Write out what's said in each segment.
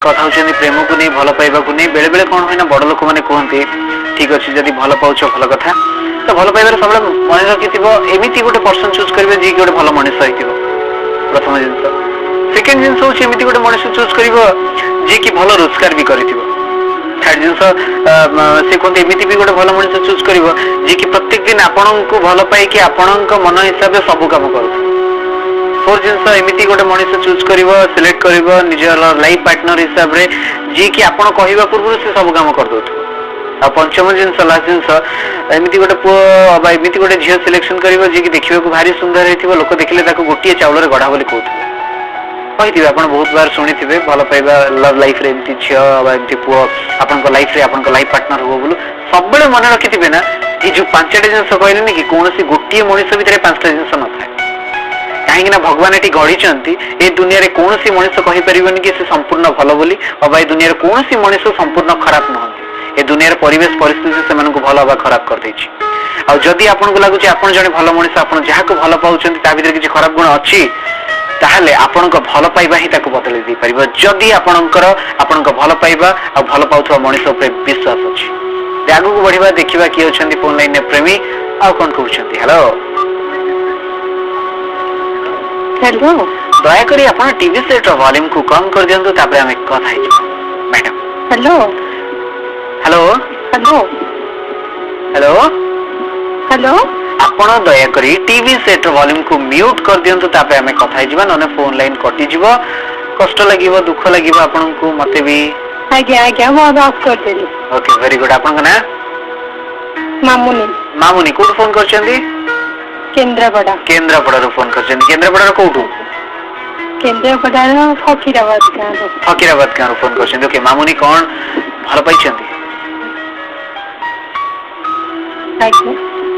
कथा होचंदी प्रेम को नहीं भल पाइबा को नहीं बेले बेले कौन होइना बड़ लोक माने कहते ठीक अच्छे जदि भल पाउछ भल कथा तो भल पाइबार सब मन रखिथिबो एमिति गोटे पर्सन चूज करबे जे गोटे भल मनुष्य होइथिबो प्रथम जिंस सेकंड जिंस होची एमिति गोटे मनुष्य चूज करबो जे कि भल रोजगार भी करिथिबो थर्ड जिंस से कोन एमिति भी गोटे भल मनुष्य चूज करबो जे कि प्रत्येक दिन आपन को भल पाई कि आपन को मन हिसाब से सब काम करू फोर जिनस एमिति गोटे मनुष्य चूज करिवो सिलेक्ट करिवो निजर लाइफ पार्टनर हिसाब रे जी कि आपण कहिबा पूर्व से सब काम कर दोत आ पंचम जिनस लास्ट जिनस एमिति गोटे पो बा एमिति गोटे झियो सिलेक्शन करिवो जी कि देखिबा को भारी सुंदर हेतिबो लोक देखिले ताको गोटिए चावल रे गढा बोली कहथि कहिथिबे आपण बहुत बार सुनिथिबे भलो पाइबा लव लाइफ रे एमिति झियो बा एमिति पो आपण को लाइफ रे आपण को लाइफ पार्टनर हो बोलु सबले मन रखिथिबे ना ई जो पांचटा जिनस कहले नि कि कोनोसी गोटिए मनुष्य भितरे पांचटा जिनस न थाए कहीं भगवान ये गढ़ी ए दुनिया कौन सी मनुष्य कहीपर कि से संपूर्ण भल बोली और ए दुनिया कौन सी मनुष्य संपूर्ण खराब नुहति ए दुनिया परिवेश परिस्थिति से भल हवा खराब कर देछि आ जदि आपन को लगुच आपन जने भल मनुष्य आपन जहा को भल पाउछन ता भीतर किछि खराब गुण अछि ताहले आपन को भल पाइबा ही ताको बदल दी परिबो जदि आपन को भल पाइबा आ भल पाउथवा मनुष्य पे विश्वास अछि आगु को बढ़िबा देखिबा कि होछन्ती फोन लाइन ने प्रेमी आ कोन कहउछन्ती हेलो हेलो दयाकोरी आपण टीवी सेट रो वॉल्यूम को कम कर दियंतु तापरे हम कथा है madam hello hello hello hello hello आपण दयाकोरी टीवी सेट रो वॉल्यूम को म्यूट कर दियंतु तापरे हम कथा है जीवा नने फोन लाइन कटि जीवो कष्ट लागिवो दुख लागिवो आपण को मते भी आज्ञा आज्ञा मो ऑफ कर देली ओके वेरी गुड आपण ना मामुनी मामुनी को फोन करचंदी केंद्रापड़ा रो फोन करचंदी केंद्रापड़ा रो कोठू केंद्रापड़ा रो फकीराबाद गाँ रो फोन करचंदी ओके मामुनी कोन भल पाइचंदी आज्ञा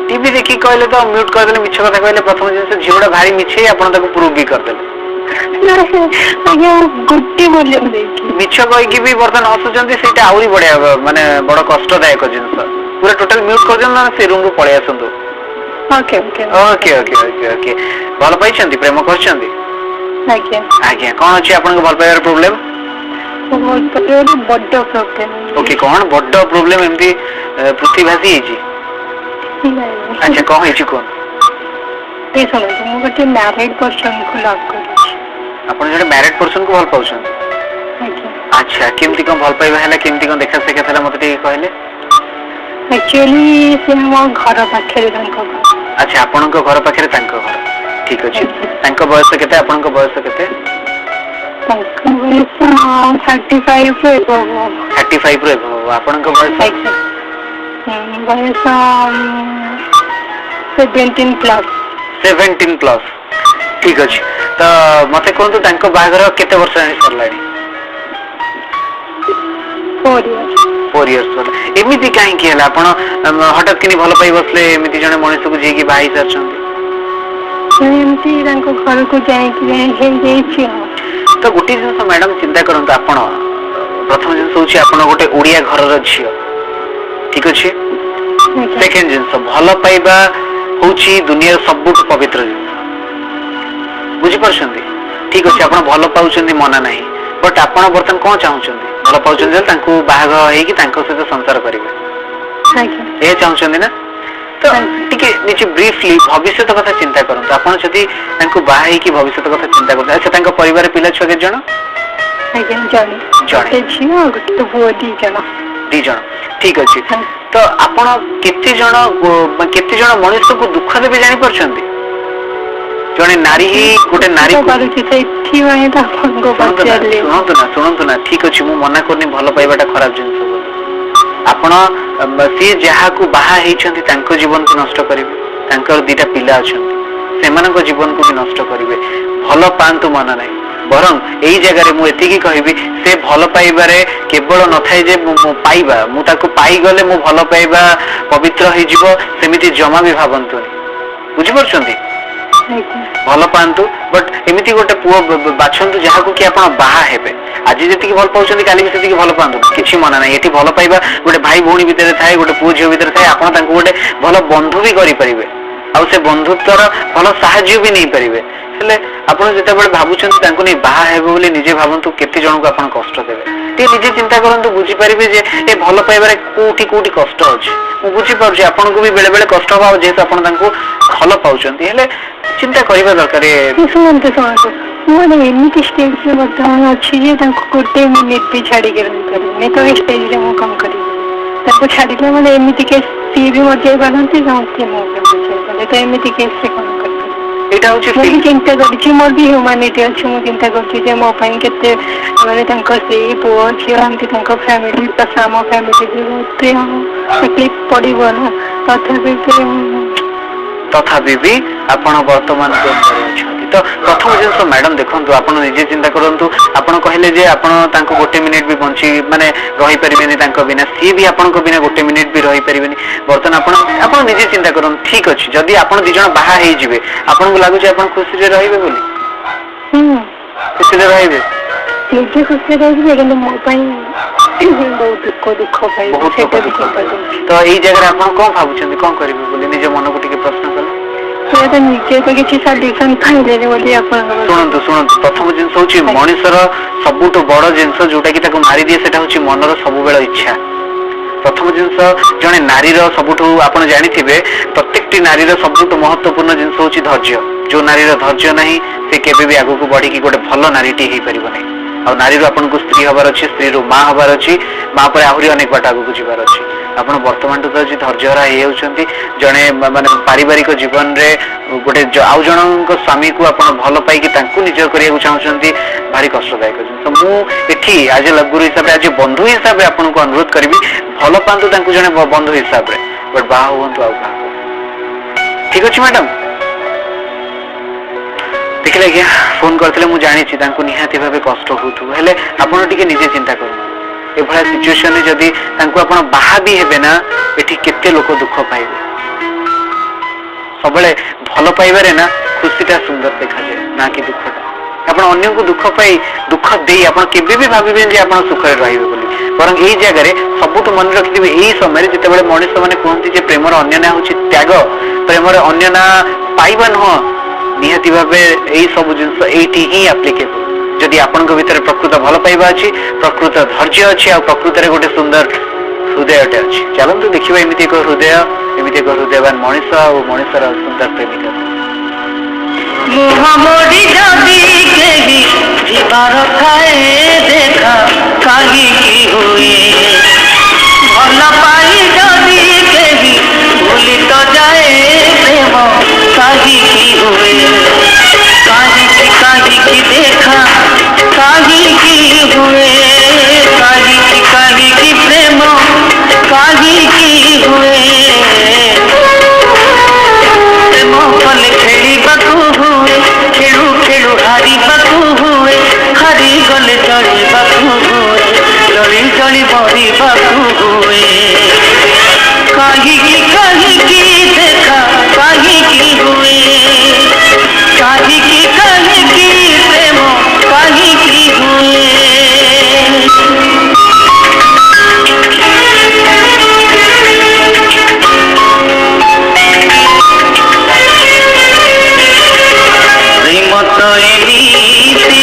टीवी देखि कहले तो म्यूट कर देले मिछ कथा कहले प्रथम दिन से झिवड़ा भारी मिछे आपण ताको प्रूव भी कर देले आज्ञा गुट्टी बोलियम देखि मिछ कहि कि भी बर्तन हसुचंदी सेटा आउरी बढिया माने बड़ कष्टदायक जिंस पूरा टोटल म्यूट कर देन ना से रूम रो पळे आसंतु okay okay okay okay okay okay भल पाइचंदी प्रेम करचंदी आज्ञा आज्ञा कोन अछि आपण को भल पाइबार प्रॉब्लम बड्ड प्रॉब्लम ओके कोन बड्ड प्रॉब्लम एमती पृथ्वी भासी हेची अच्छा कोन हेची कोन ए सुनो मु गोटे मैरिड पर्सन को लव करी आपण जने मैरिड पर्सन को भल पाउछन आज्ञा अच्छा केमती कोन भल पाइबा हला केमती कोन देखा से केथला मते टी कहले एक्चुअली से मो घर पाखे तांको अच्छा आपण को घर पाखे तांको घर ठीक अछि तांको बयस केते आपण को बयस केते तांको बयस 35 रे बाबू 35 रे बाबू आपण को बयस बयस 17 प्लस ठीक अछि तो मते कोन तो तांको बागर केते वर्ष सरलाडी 4 इयर्स एमिति काहे कि हला आपण हठात किनी भल पाई बसले एमिति जने मनुष्य को जे कि भाई सरछन एमिति तांको घर को जाय कि हे जेछि तो गुटी जिंस मैडम चिंता करंत आपण प्रथम जिंस होछि आपण गोटे ओडिया घर र झियो ठीक अछि सेकंड जिंस भल पाइबा होछि दुनिया सबुठ पवित्र जिंस बुझि परछंती ठीक अछि आपण भल पाउछंती मना नाही बट आपण बर्तन कोन चाहुछंती भल पाउछंती तांको बाहाग हेइ कि तांको सहित संसार करिवे ए चाहुछंती ना तो टिके निचे ब्रीफली भविष्य कथा चिंता करंतु आपण जदी तांको बाहा हेइ कि भविष्य कथा चिंता करंतु अच्छा तांको परिवार पिला छ के जण आज्ञा जण झियो गोटे बुआ दी जण ठीक अछि तो आपण केते जण मनुष्य को दुख देबे जानि परछंती जने नारी ही गोटे नारी सुनतु ना ठीक अछि मु मना करनी भल पाइबाटा खराब जिंस आपण सी जहा को बाहा हेइछंती तांको जीवन को नष्ट करिवे तांकर दीटा पिला अछंती सेमानक जीवन को भी नष्ट करिवे भल पांतु मन नाही बरं एई जगह रे मु एति की कहबी से भल पाइबारे केवल न थाई जे मु पाइबा मु ताको पाई गले मु भल पाइबा पवित्र हे जीवो सेमिति जमा भी भाबंतुनी बुझि परछंती भल पांतु बट एमिति गोटे पुओ बाछंतु जहा को कि आपण बाहा हेबे आज जेति भल पाउछंती काली भी सेति भल पांतु किछि मना नै एति भल पाइबा गोटे भाई भौणी भितर थाए गोटे पुओ झियो भितर थाए आपण तांको गोटे भल बंधु भी करि परिबे आ से बंधुत्वर भल सहाय्य भी नै परिबे ହେଲେ ଆପଣ ଯେତେବେଳେ ଭାବୁଛନ୍ତି ତାଙ୍କୁ ନେଇ ବାହା ହେବେ ବୋଲି ନିଜେ ଭାବନ୍ତୁ କେତେ ଜଣଙ୍କୁ ଆପଣ କଷ୍ଟ ଦେବେ। ଟିକେ ନିଜେ ଚିନ୍ତା କରନ୍ତୁ, ବୁଝିପାରିବେ ଯେ ଏ ଭଲ ପାଇବାରେ କୋଉଠି କୋଉଠି କଷ୍ଟ ଅଛି। ମୁଁ ବୁଝିପାରୁଛି ଆପଣଙ୍କୁ ବି ବେଳେ ବେଳେ କଷ୍ଟ ହବ, ଯେହେତୁ ଆପଣ ତାଙ୍କୁ ଭଲ ପାଉଛନ୍ତି, ହେଲେ ଚିନ୍ତା କରିବା ଦରକାର। ଶୁଣନ୍ତୁ ମାନେ ଏମିତି ଷ୍ଟେଜରେ ବର୍ତ୍ତମାନ ଅଛି ଯେ ତାଙ୍କୁ ଗୋଟେ ମିନିଟ୍ ବି ଛାଡିକି ରହିପାରିବିନି, ତ ଏ ଷ୍ଟେଜରେ ମୁଁ କଣ କରିବି? ତାକୁ ଛାଡିଲେ ମାନେ ଏମିତି କେସ୍ ସିଏ ବି ମରିଯାଇ ପାରନ୍ତି, ସମସ୍ତେ ମୁଁ ବି ମରିଯାଇପାରେ, ତ ଏମିତି କେସ୍ରେ କଣ କରିବି? ଏଇଟା ହଉଛି ମୁଁ ବି ଚିନ୍ତା କରିଛି, ମୋର ବି ହ୍ୟୁମାନିଟି ଅଛି, ମୁଁ ଚିନ୍ତା କରୁଛି ଯେ ମୋ ପାଇଁ କେତେ ମାନେ ତାଙ୍କ ସ୍ତ୍ରୀ ପୁଅ ଝିଅ ଏମିତି ତାଙ୍କ ଫ୍ୟାମିଲି ପ୍ଲସ୍ ଆମ ଫ୍ୟାମିଲି ବି ବହୁତ ତକଲିଫ ପଡିବ ନା, ତଥାପି ବି ଆପଣ ବର୍ତ୍ତମାନ ଅଛନ୍ତି। ତ ପ୍ରଥମ ଜିନିଷ ମ୍ୟାଡାମ ଦେଖନ୍ତୁ, ଆପଣ ନିଜେ ଚିନ୍ତା କରନ୍ତୁ। ଆପଣ କହିଲେ ଯେ ଆପଣ ତାଙ୍କୁ ଗୋଟେ ମିନିଟ୍ ବି ବଞ୍ଚି ମାନେ ରହିପାରିବେନି ତାଙ୍କ ବିନା, ସିଏ ବି ଆପଣଙ୍କ ବିନା ଗୋଟେ ମିନିଟ୍ ବି ରହିପାରିବେନି। ବର୍ତ୍ତମାନ ଆପଣ ନିଜେ ଚିନ୍ତା କରନ୍ତୁ। ଠିକ ଅଛି, ଯଦି ଆପଣ ଦି ଜଣ ବାହା ହେଇଯିବେ, ଆପଣଙ୍କୁ ଲାଗୁଛି ଆପଣ ଖୁସିରେ ରହିବେ ବୋଲି? ଖୁସିରେ ରହିବେ? ନିଜେ ଖୁସିରେ ରହିବେ, କିନ୍ତୁ ମୋ ପାଇଁ ବହୁତ ଦୁଃଖ ପାଇବେ। ତ ଏଇ ଜାଗାରେ ଆପଣ କଣ ଭାବୁଛନ୍ତି, କଣ କରିବେ ବୋଲି ନିଜ ମନକୁ ଟିକେ ପ୍ରଶ୍ନ କଲେ? ନିଜେ ତ କିଛି ସଲ୍ୟୁସନ ପାଇଲେନି ବୋଲି ଆପଣଙ୍କ ଶୁଣନ୍ତୁ ପ୍ରଥମ ଜିନିଷ ହଉଛି ମଣିଷର ସବୁଠୁ ବଡ ଜିନିଷ ଯୋଉଟା କି ତାକୁ ମାରିଦିଏ, ସେଟା ହଉଛି ମନର ସବୁବେଳେ ଇଚ୍ଛା। ପ୍ରଥମ ଜିନିଷ, ଜଣେ ନାରୀର ସବୁଠୁ ଆପଣ ଜାଣିଥିବେ ପ୍ରତ୍ୟେକଟି ନାରୀର ସବୁଠୁ ମହତ୍ୱପୂର୍ଣ୍ଣ ଜିନିଷ ହଉଛି ଧୈର୍ଯ୍ୟ। ଯୋଉ ନାରୀର ଧୈର୍ଯ୍ୟ ନାହିଁ, ସେ କେବେ ବି ଆଗକୁ ବଢିକି ଗୋଟେ ଭଲ ନାରୀଟି ହେଇପାରିବ ନାହିଁ। ଆଉ ନାରୀରୁ ଆପଣଙ୍କୁ ସ୍ତ୍ରୀ ହବାର ଅଛି, ସ୍ତ୍ରୀରୁ ମା ହବାର ଅଛି, ମା ପରେ ଆହୁରି ଅନେକ ବାଟ ଆଗକୁ ଯିବାର ଅଛି। ଆପଣ ବର୍ତ୍ତମାନଠୁ ତ ଧୈର୍ଯ୍ୟହରା ହେଇଯାଉଛନ୍ତି। ଜଣେ ମାନେ ପାରିବାରିକ ଜୀବନରେ ଗୋଟେ ଆଉ ଜଣଙ୍କ ସ୍ୱାମୀକୁ ଆପଣ ଭଲ ପାଇକି ତାଙ୍କୁ ନିଜ କରିବାକୁ ଚାହୁଁଛନ୍ତି, ଭାରି କଷ୍ଟଦାୟକ ଜିନିଷ। ମୁଁ ଏଠି ଆଜ ଏ ଗୁରୁ ହିସାବରେ, ଆଜି ବନ୍ଧୁ ହିସାବରେ ଆପଣଙ୍କୁ ଅନୁରୋଧ କରିବି, ଭଲ ପାଆନ୍ତୁ ତାଙ୍କୁ ଜଣେ ବନ୍ଧୁ ହିସାବରେ, ବଟ୍ ବାହା ହୁଅନ୍ତୁ ଆଉ କାହାକୁ। ଠିକ ଅଛି ମ୍ୟାଡାମ? ଦେଖିଲେ ଆଜ୍ଞା, ଫୋନ କରିଥିଲେ, ମୁଁ ଜାଣିଛି ତାଙ୍କୁ ନିହାତି ଭାବେ କଷ୍ଟ ହଉଥିବ, ହେଲେ ଆପଣ ଟିକେ ନିଜେ ଚିନ୍ତା କରନ୍ତୁ। ଏଭଳିଆ ସିଚୁଏସନରେ ଯଦି ତାଙ୍କୁ ଆପଣ ବାହା ବି ହେବେ ନା, ଏଠି କେତେ ଲୋକ ଦୁଃଖ ପାଇବେ। ସବୁବେଳେ ଭଲ ପାଇବାରେ ନା ଖୁସିଟା ସୁନ୍ଦର ଦେଖାଯାଏ, ନା କି ଦୁଃଖଟା। ଆପଣ ଅନ୍ୟକୁ ଦୁଃଖ ଦେଇ ଆପଣ କେବେ ବି ଭାବିବେନି ଯେ ଆପଣ ସୁଖରେ ରହିବେ ବୋଲି। ବରଂ ଏଇ ଜାଗାରେ ସବୁଠୁ ମନେ ରଖିଥିବେ, ଏଇ ସମୟରେ ଯେତେବେଳେ ମଣିଷ ମାନେ କୁହନ୍ତି ଯେ ପ୍ରେମର ଅନ୍ୟ ନାଁ ହଉଛି ତ୍ୟାଗ, ପ୍ରେମର ଅନ୍ୟ ନାଁ ପାଇବା ନୁହଁ, ନିହାତି ଭାବେ ଏଇ ସବୁ ଜିନିଷ ଏଇଠି ହିଁ ଆପ୍ଲିକେବଲ। ଯଦି ଆପଣଙ୍କ ଭିତରେ ପ୍ରକୃତ ଭଲ ପାଇବା ଅଛି, ପ୍ରକୃତ ଧୈର୍ଯ୍ୟ ଅଛି, ଆଉ ପ୍ରକୃତରେ ଗୋଟେ ସୁନ୍ଦର ହୃଦୟଟେ ଅଛି, ଚାଲନ୍ତୁ ଦେଖିବା ଏମିତି ଏକ ହୃଦୟ, ଏମିତି ଏକ ହୃଦୟବାନ ମଣିଷ ଆଉ ମଣିଷର ସୁନ୍ଦର ପ୍ରେମିକା। ମୁହଁମୋଡ଼ି ଯଦି କେହି ଯିବାର ଥାଏ, ଦେଖା କାହିଁକି ହୁଏ? ଭଲ ପାଇ ଯଦି କେହି ଭୁଲି ତ ଯାଏ, ପ୍ରେମ କାହିଁକି ହୁଏ? କାହିଁକି କାହିଁକି ଦେଖା କାହିଁକି ହୁଏ? କାହିଁକି କାହିଁକି ପ୍ରେମ କାହିଁକି ହୁଏ? ପ୍ରେମ କଲେ ଖେଳିବାକୁ ହୁଏ, ଖେଳୁ ଖେଳୁ ହାରିବାକୁ ହୁଏ, ହାରିଗଲେ ଚଳିବାକୁ ହୁଏ, ଚଳି ଚଳି ମରିବାକୁ ହୁଏ। କାହିଁକି କାହିଁକି ଦେଖା କାହିଁକି ହୁଏ? କାହିଁକି କାହିଁକି ପ୍ରେମ କାହିଁକି ହୁଏ? ପ୍ରେମ ତ ଏମିତି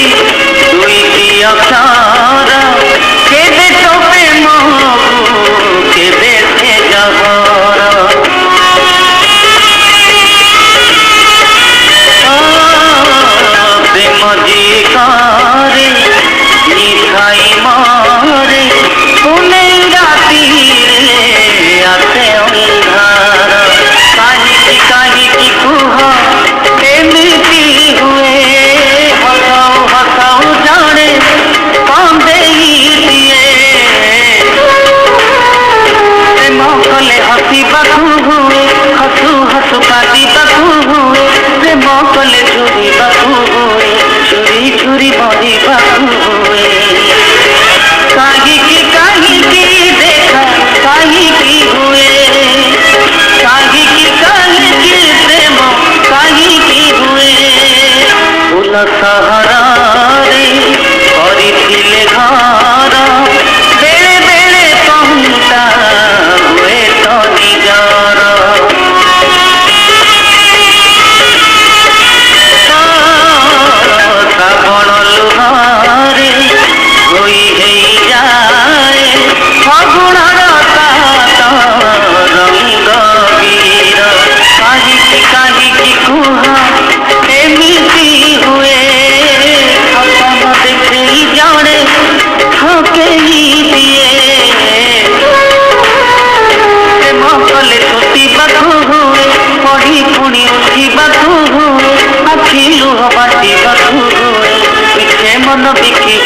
ଦୁଇଟି ଅକ୍ଷର, କେବେ ତ ପ୍ରେମକୁ କେବେ ସେ ଜହର।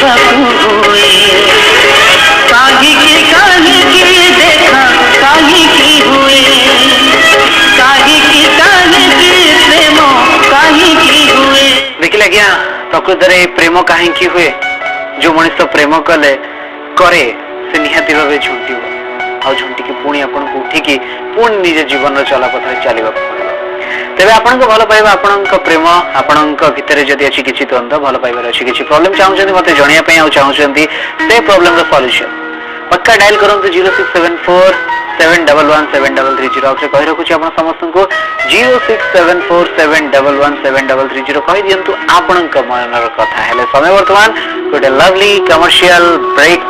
हुए काहे की देखा काहे की हुए काहे की प्रेम काहे की हुए देखिले आज्ञा प्रकृत रे प्रेम काहे हुए जो मनुष्य प्रेम कले करे से निहाती भाव झुंटी आ झुंटी की पुणी आपन को उठिकी पुणी निज जीवन चला पथरे चलवा पड़े तेरे आपन को भल पाइबा आपन को प्रेम आपन को भीतर जदी अछि किछि द्वंद्व भल पाइबार अछि किछि प्रॉब्लम चाहउछन्ती मते जणिया पय आ चाहउछन्ती से प्रॉब्लम रो सॉल्यूशन पक्का डायल करंतु 0674 7117330 आपसे कहि रखुछि आपन समस्त को 0674 7117330 कहि दियंतु आपन को मनर कथा हेले समय वर्तमान गोटे लवली कमर्शियल ब्रेक